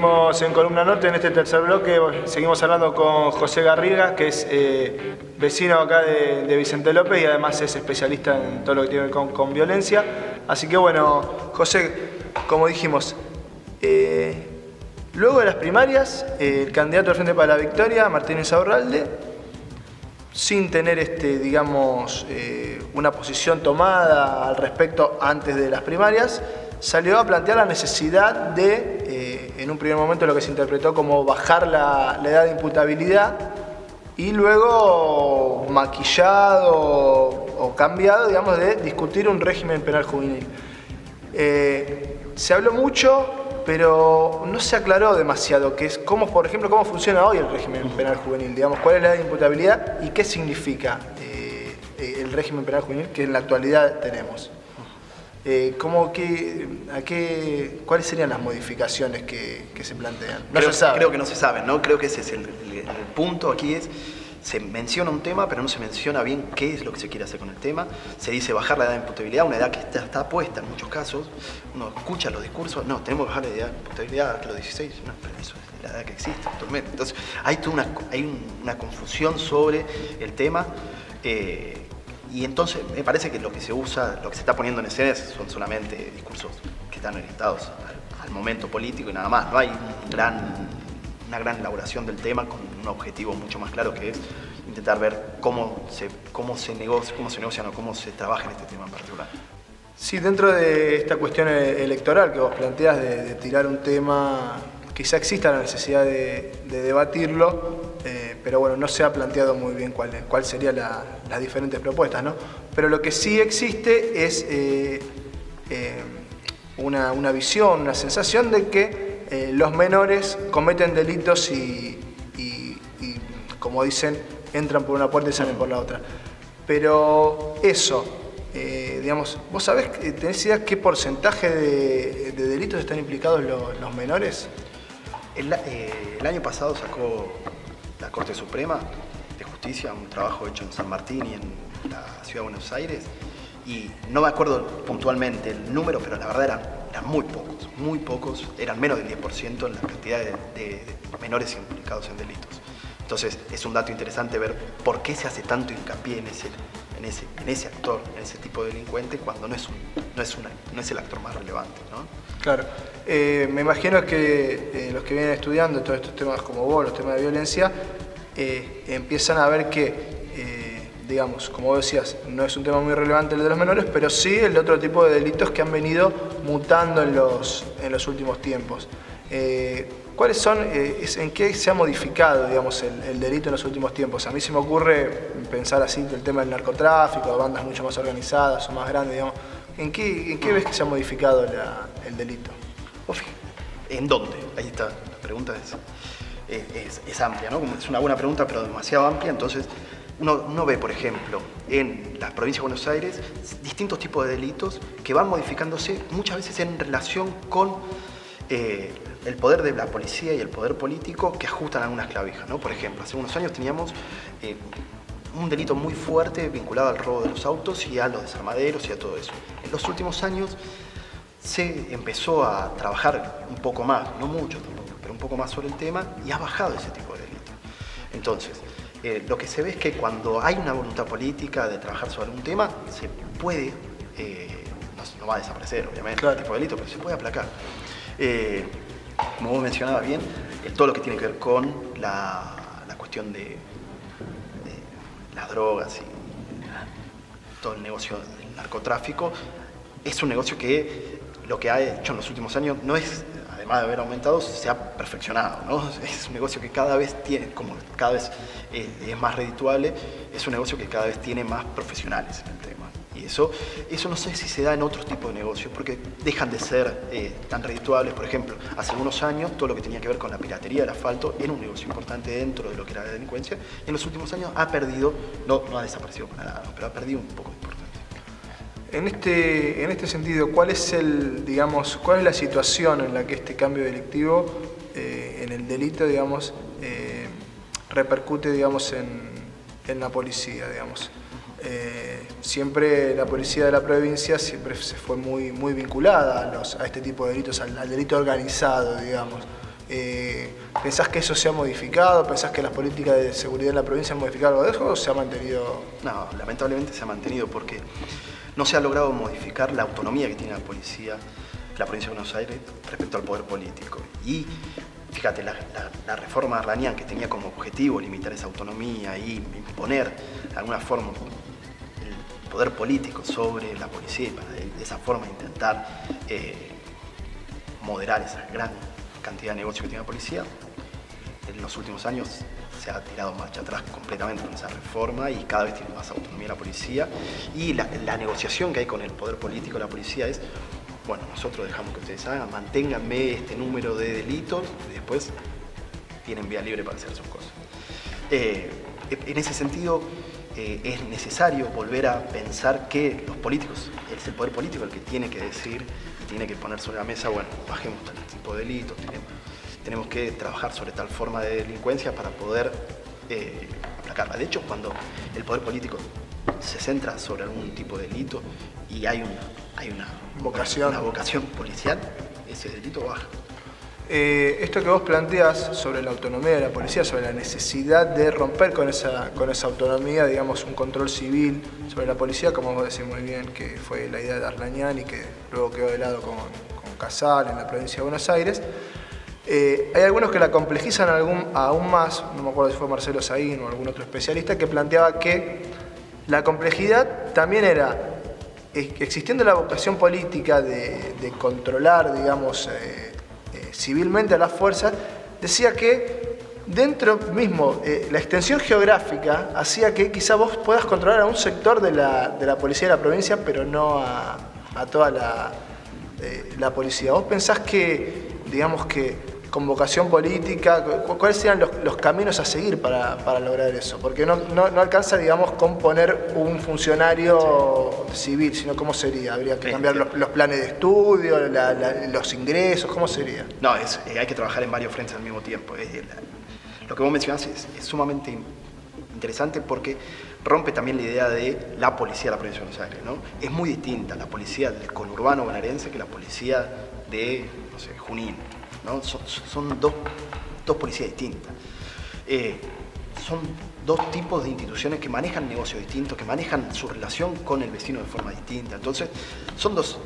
Seguimos en Columna Norte en este tercer bloque. Seguimos hablando con José Garriga, que es vecino acá de Vicente López y además es especialista en todo lo que tiene que ver con violencia. Así que bueno, José, como dijimos, luego de las primarias, el candidato del Frente para la Victoria, Martín Insaurralde, sin tener digamos, una posición tomada al respecto antes de las primarias, salió a plantear la necesidad de, en un primer momento, lo que se interpretó como bajar la edad de imputabilidad y luego maquillado o cambiado, digamos, de discutir un régimen penal juvenil. Se habló mucho, pero no se aclaró demasiado por ejemplo, cómo funciona hoy el régimen penal juvenil, digamos, cuál es la edad de imputabilidad y qué significa el régimen penal juvenil que en la actualidad tenemos. ¿Cuáles serían las modificaciones que se plantean? Creo que no se saben, ¿no? Creo que ese es el punto aquí se menciona un tema, pero no se menciona bien qué es lo que se quiere hacer con el tema. Se dice bajar la edad de imputabilidad, una edad que está puesta en muchos casos. Uno escucha los discursos, no, tenemos que bajar la edad de imputabilidad a los 16, no, pero eso es la edad que existe actualmente. Entonces, hay una confusión sobre el tema. Y entonces me parece que lo que se está poniendo en escena son solamente discursos que están orientados al momento político y nada más. No hay una gran elaboración del tema con un objetivo mucho más claro, que es intentar ver cómo se negocian o cómo se trabaja en este tema en particular. Sí, dentro de esta cuestión electoral que vos planteás de tirar un tema, quizá exista la necesidad de debatirlo, pero bueno, no se ha planteado muy bien cuál serían las diferentes propuestas, ¿no? Pero lo que sí existe es una visión, una sensación de que los menores cometen delitos y, como dicen, entran por una puerta y salen por la otra. Pero eso, digamos, ¿vos sabés, tenés idea qué porcentaje de delitos están implicados los menores? El año pasado sacó la Corte Suprema de Justicia un trabajo hecho en San Martín y en la Ciudad de Buenos Aires, y no me acuerdo puntualmente el número, pero la verdad eran muy pocos, eran menos del 10% en la cantidad de menores implicados en delitos. Entonces es un dato interesante ver por qué se hace tanto hincapié en ese actor, en ese tipo de delincuente, cuando no es el actor más relevante, ¿no? Claro. Me imagino que los que vienen estudiando todos estos temas como vos, los temas de violencia, empiezan a ver que, digamos, como vos decías, no es un tema muy relevante el de los menores, pero sí el otro tipo de delitos que han venido mutando en los últimos tiempos. ¿Cuáles son, en qué se ha modificado, digamos, el delito en los últimos tiempos? A mí se me ocurre pensar así el tema del narcotráfico, de bandas mucho más organizadas o más grandes, digamos. ¿En qué ves que se ha modificado el delito? ¿En dónde? Ahí está, la pregunta es amplia, ¿no? Es una buena pregunta, pero demasiado amplia. Entonces, uno ve, por ejemplo, en la provincia de Buenos Aires, distintos tipos de delitos que van modificándose muchas veces en relación con el poder de la policía y el poder político, que ajustan algunas clavijas, ¿no? Por ejemplo, hace unos años teníamos un delito muy fuerte vinculado al robo de los autos y a los desarmaderos y a todo eso. En los últimos años se empezó a trabajar un poco más, no mucho tampoco, pero un poco más sobre el tema, y ha bajado ese tipo de delito. Entonces, lo que se ve es que cuando hay una voluntad política de trabajar sobre un tema, se puede, no va a desaparecer obviamente, claro, el tipo de delito, pero se puede aplacar. Como vos mencionabas bien, todo lo que tiene que ver con la cuestión de las drogas y todo el negocio del narcotráfico, es un negocio que lo que ha hecho en los últimos años no es, además de haber aumentado, se ha perfeccionado, ¿no? Es un negocio que cada vez es más redituable, es un negocio que cada vez tiene más profesionales en el tema. Y eso no sé si se da en otros tipos de negocios, porque dejan de ser tan redituables. Por ejemplo, hace algunos años todo lo que tenía que ver con la piratería del asfalto era un negocio importante dentro de lo que era la delincuencia, y en los últimos años ha perdido, no ha desaparecido para nada, pero ha perdido un poco de importancia. En este sentido, ¿cuál es la situación en la que este cambio delictivo en el delito, digamos, repercute, digamos, en la policía, digamos? Siempre la policía de la provincia siempre se fue muy vinculada a este tipo de delitos, al delito organizado, digamos. ¿Pensás que eso se ha modificado? ¿Pensás que las políticas de seguridad en la provincia han modificado algo de eso o se ha mantenido? No, lamentablemente se ha mantenido porque no se ha logrado modificar la autonomía que tiene la policía, la provincia de Buenos Aires, respecto al poder político. Y fíjate, la reforma Arlanian, que tenía como objetivo limitar esa autonomía y imponer de alguna forma el poder político sobre la policía y para de esa forma intentar moderar esa gran cantidad de negocios que tiene la policía, en los últimos años se ha tirado marcha atrás completamente con esa reforma y cada vez tiene más autonomía la policía. Y la negociación que hay con el poder político de la policía es: bueno, nosotros dejamos que ustedes hagan, manténganme este número de delitos y después tienen vía libre para hacer sus cosas. En ese sentido, es necesario volver a pensar que los políticos, es el poder político el que tiene que decir y tiene que poner sobre la mesa: bueno, bajemos tal tipo de delitos, tenemos que trabajar sobre tal forma de delincuencia para poder aplacarla. De hecho, cuando el poder político se centra sobre algún tipo de delito y hay una vocación policial, ese delito baja. Esto que vos planteás sobre la autonomía de la policía, sobre la necesidad de romper con esa autonomía, digamos, un control civil sobre la policía, como vos decís muy bien, que fue la idea de Arlanian y que luego quedó de lado con Casal en la provincia de Buenos Aires. Hay algunos que la complejizan aún más, no me acuerdo si fue Marcelo Saín o algún otro especialista, que planteaba que la complejidad también era, existiendo la vocación política de controlar, digamos, civilmente a las fuerzas, decía que dentro mismo, la extensión geográfica hacía que quizá vos puedas controlar a un sector de la policía de la provincia, pero no a toda la policía. ¿Vos pensás que, digamos que con vocación política, cuáles serían los caminos a seguir para lograr eso? Porque no alcanza, digamos, con poner un funcionario civil, sino cómo sería. Habría que cambiar los planes de estudio, los ingresos, ¿cómo sería? No, hay que trabajar en varios frentes al mismo tiempo. Lo que vos mencionás es sumamente interesante porque rompe también la idea de la policía de la provincia de Buenos Aires, ¿no? Es muy distinta la policía del conurbano bonaerense que la policía de, no sé, Junín, ¿no? Son dos policías distintas. Son dos tipos de instituciones que manejan negocios distintos, que manejan su relación con el vecino de forma distinta. Entonces, son dos.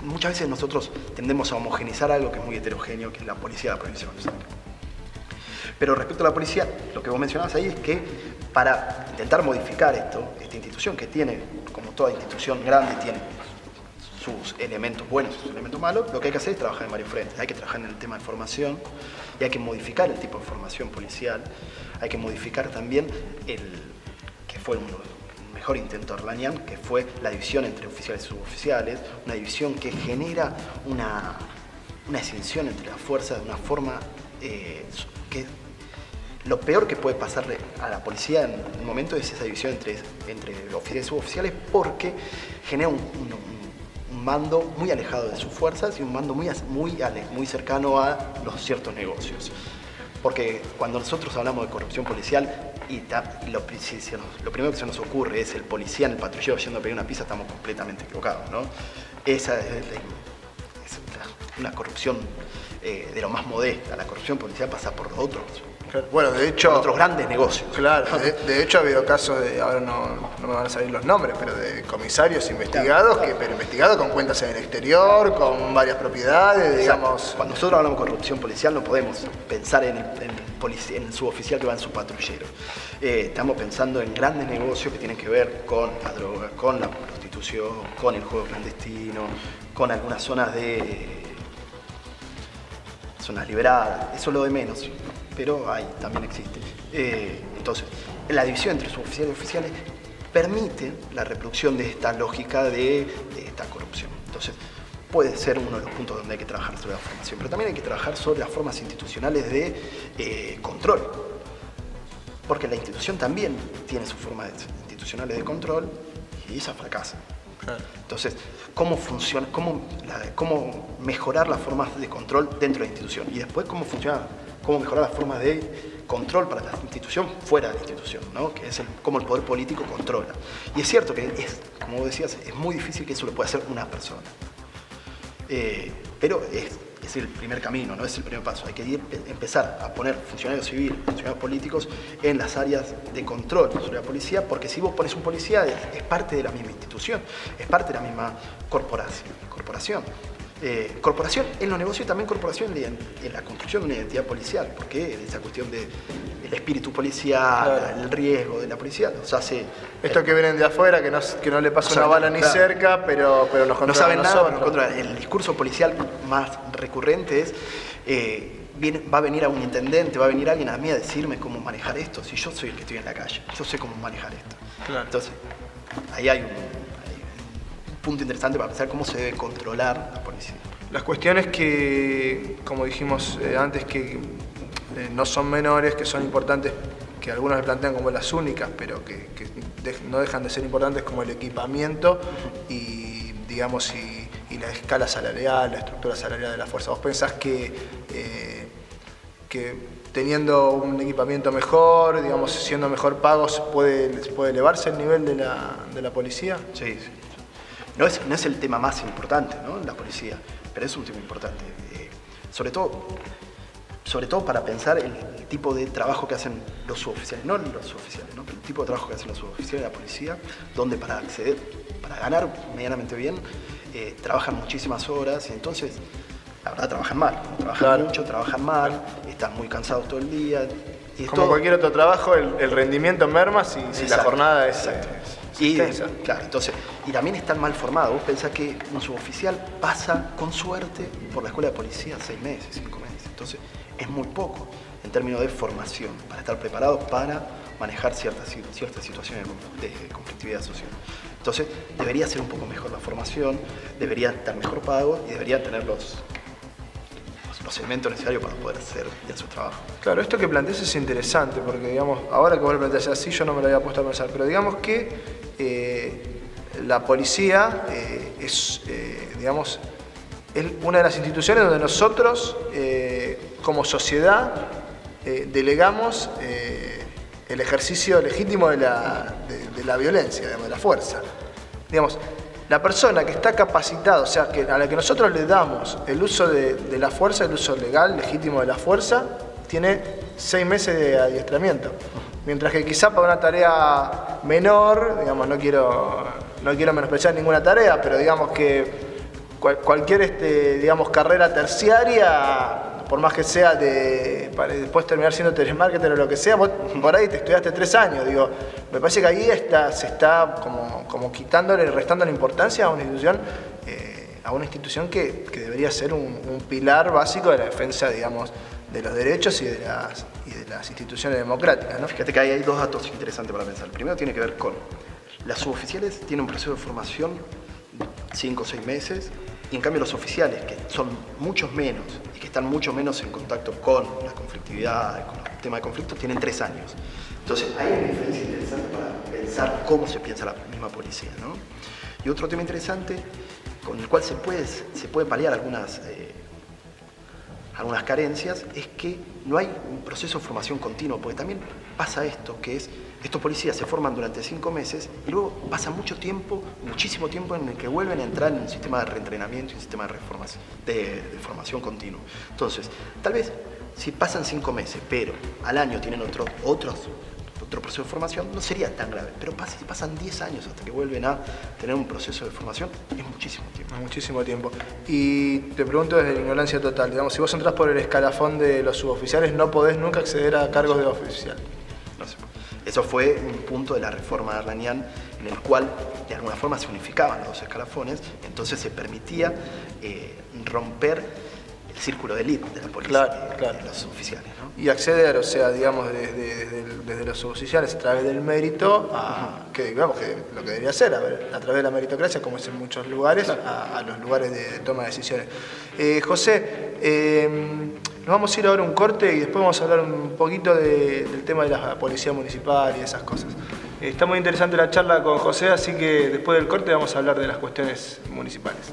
Muchas veces nosotros tendemos a homogeneizar algo que es muy heterogéneo, que es la policía de la provincia de Buenos Aires. Pero respecto a la policía, lo que vos mencionabas ahí es que para intentar modificar esta institución que tiene, como toda institución grande, tiene sus elementos buenos y sus elementos malos, lo que hay que hacer es trabajar en varios frentes. Hay que trabajar en el tema de formación y hay que modificar el tipo de formación policial. Hay que modificar también que fue un mejor intento Arlanian, que fue la división entre oficiales y suboficiales, una división que genera una escinsión entre las fuerzas de una forma que lo peor que puede pasarle a la policía en un momento es esa división entre oficiales y suboficiales, porque genera un mando muy alejado de sus fuerzas y un mando muy cercano a los ciertos negocios. Porque cuando nosotros hablamos de corrupción policial lo primero que se nos ocurre es el policía en el patrullero yendo a pedir una pizza, estamos completamente equivocados, ¿no? Esa es una corrupción de lo más modesta. La corrupción policial pasa por otros. Bueno, de hecho, por otros grandes negocios. Claro, de hecho ha habido casos ahora no me van a salir los nombres, pero de comisarios investigados, pero investigados con cuentas en el exterior, con varias propiedades, digamos. Cuando nosotros hablamos de corrupción policial no podemos pensar en el suboficial que va en su patrullero. Estamos pensando en grandes negocios que tienen que ver con la droga, con la prostitución, con el juego clandestino, con algunas zonas liberadas. Eso es lo de menos, pero también existe. Entonces, la división entre suboficiales y oficiales permite la reproducción de esta lógica de esta corrupción. Entonces, puede ser uno de los puntos donde hay que trabajar sobre la formación, pero también hay que trabajar sobre las formas institucionales de control, porque la institución también tiene sus formas institucionales de control y esas fracasan. Entonces, ¿cómo funciona? ¿Cómo mejorar las formas de control dentro de la institución? Y después, ¿cómo mejorar las formas de control para la institución fuera de la institución, ¿no? Que es cómo el poder político controla. Y es cierto que como vos decías, es muy difícil que eso lo pueda hacer una persona. Pero es el primer camino, no es el primer paso. Hay que empezar a poner funcionarios civiles, funcionarios políticos en las áreas de control sobre la policía, porque si vos pones un policía es parte de la misma institución, es parte de la misma corporación. Corporación en los negocios y también corporación en la construcción de una identidad policial, porque esa cuestión del espíritu policial, claro, el riesgo de la policía nos hace... Estos que vienen de afuera, que no le pasa una bala ni claro, cerca, pero nos controlan. No saben nada, nos controlan. El discurso policial más recurrente es... va a venir a un intendente, va a venir alguien a mí a decirme cómo manejar esto, si yo soy el que estoy en la calle, yo sé cómo manejar esto. Claro. Entonces, ahí hay un punto interesante para pensar cómo se debe controlar la policía. Las cuestiones que, como dijimos antes, que no son menores, que son importantes, que algunos le plantean como las únicas, pero que no dejan de ser importantes, como el equipamiento y, digamos, y la escala salarial, la estructura salarial de la fuerza. ¿Vos pensás que teniendo un equipamiento mejor, digamos, siendo mejor pagos, puede elevarse el nivel de la policía? Sí. No es el tema más importante, ¿no?, la policía, pero es un tema importante. Sobre todo para pensar el tipo de trabajo que hacen los suboficiales, no los suboficiales, ¿no?, pero el tipo de trabajo que hacen los suboficiales de la policía, donde para ganar medianamente bien, trabajan muchísimas horas y entonces, la verdad, trabajan mal. Trabajan claro, mucho, trabajan mal, están muy cansados todo el día. Y como cualquier otro trabajo, el rendimiento merma si la jornada es... Claro, entonces, y también están mal formados. Vos pensás que un suboficial pasa con suerte por la escuela de policía 6 meses, 5 meses. Entonces, es muy poco en términos de formación para estar preparados para manejar ciertas situaciones de conflictividad social. Entonces, debería ser un poco mejor la formación, debería estar mejor pago y deberían tener los elementos necesarios para poder hacer bien su trabajo. Claro, esto que planteas es interesante, porque digamos, ahora que vos lo planteás así, yo no me lo había puesto a pensar, pero digamos que la policía es una de las instituciones donde nosotros, como sociedad, delegamos el ejercicio legítimo de la violencia, digamos, de la fuerza. Digamos, la persona que está capacitada, o sea, a la que nosotros le damos el uso de la fuerza, el uso legal, legítimo de la fuerza, tiene 6 meses de adiestramiento. Mientras que quizá para una tarea menor, digamos, no quiero menospreciar ninguna tarea, pero digamos que cualquier digamos, carrera terciaria, por más que sea para después terminar siendo telemarketer o lo que sea, vos por ahí te estudiaste 3 años, digo, me parece que ahí se está como quitándole y restando la importancia a una institución que debería ser un pilar básico de la defensa, digamos, de los derechos y de las instituciones democráticas, ¿no? Fíjate que hay 2 datos interesantes para pensar. El primero tiene que ver con las suboficiales tienen un proceso de formación 5 o 6 meses, y en cambio los oficiales, que son muchos menos y que están mucho menos en contacto con la conflictividad, con los temas de conflicto, tienen 3 años. Entonces hay una diferencia interesante para pensar cómo se piensa la misma policía, ¿no? Y otro tema interesante con el cual se puede paliar algunas carencias es que no hay un proceso de formación continuo, porque también pasa esto, que es estos policías se forman durante 5 meses y luego pasa muchísimo tiempo en el que vuelven a entrar en un sistema de reentrenamiento y un sistema de formación continua. Entonces, tal vez si pasan 5 meses, pero al año tienen otro proceso de formación, no sería tan grave. Pero si pasan 10 años hasta que vuelven a tener un proceso de formación, es muchísimo tiempo. Muchísimo tiempo. Y te pregunto desde la ignorancia total, digamos, si vos entrás por el escalafón de los suboficiales, no podés nunca acceder a cargos de oficial. No sé. Eso fue un punto de la reforma de Arlanian en el cual de alguna forma se unificaban los 2 escalafones, entonces se permitía romper el círculo de élite de la policía, claro, de los oficiales, ¿no? Y acceder, o sea, digamos, desde los suboficiales a través del mérito, que digamos que lo que debería ser, a través de la meritocracia, como es en muchos lugares, a los lugares de toma de decisiones. José, nos vamos a ir ahora a un corte y después vamos a hablar un poquito del tema de la policía municipal y esas cosas. Está muy interesante la charla con José, así que después del corte vamos a hablar de las cuestiones municipales.